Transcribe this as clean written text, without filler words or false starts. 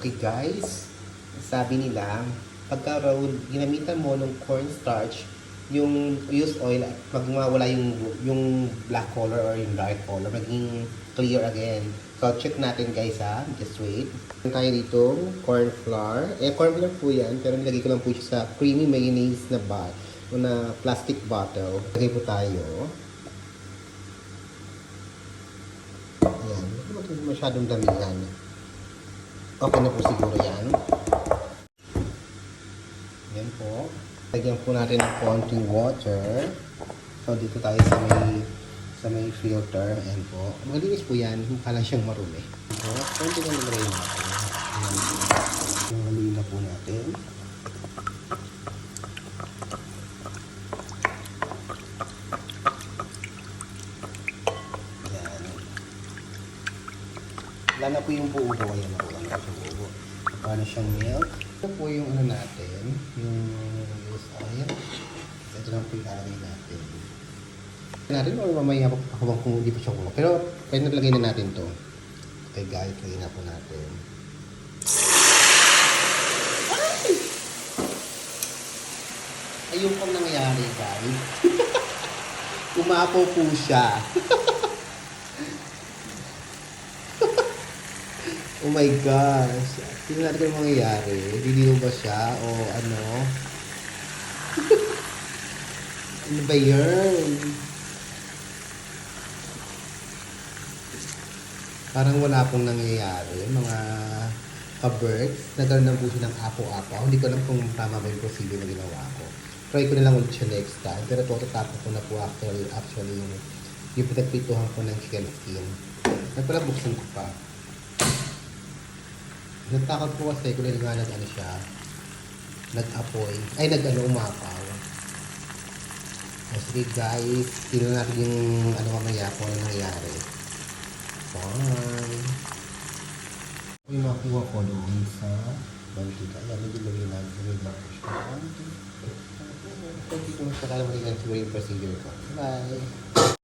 Okay guys, sabi nila, pagka raw ginamitan mo ng cornstarch, yung used oil, pag mawala yung black color or yung dark color, maging clear again. So check natin guys ha, just wait. Meron tayo dito, corn flour. Corn flour po yan, pero nilagay ko lang po siya sa creamy mayonnaise na na plastic bottle. Lagay po tayo. Ayan, hindi mo masyadong damihan. Okay na po siguro yan. Yan po. Lagyan po natin ng konting water. So, dito tayo sa may filter. Ayan po. Malinis po yan. Mukha lang siyang marumi. So, konti lang naman natin. Ayan. Yung haluin na po natin. Ayan. Wala na po yung buo. Ayan na po. Wala na yung buo. Paano siyang milk. Ito po yung ano natin, yung used oil. Ito lang po yung ilalagay natin. Natin o mamaya habang kung hindi pa siya kulo. Pero pwede nalagay na natin to. Okay guys, lagay na po natin. Ayun pong nangyayari guys. Umapo po siya. Oh my gosh. Tingnan natin ang mangyayari. Diliw ba siya o ano? Ano ba yun? Parang wala pong nangyayari. Mga ka-birds. Nagkaroon lang po siya ng apo-apo. Hindi ko alam kung tama ba yung procedure na ginawa ko. Try ko na lang ulit siya next time. Pero tatapos ko na po actually yung pinagpituhan ko ng shell skin. Nagpala buksan ko pa. Natakot po kasi kung nga nag-ano siya, nag-apoy, ay umapaw. So, sige guys, tingnan natin yung ano mamaya kung ano nangyari. Bye! Yung nakuha ko doon sa mantika. Ayan, medyo lagay na po siya. Thank you so much. Kala mo rin siguro yung procedure ko. Bye!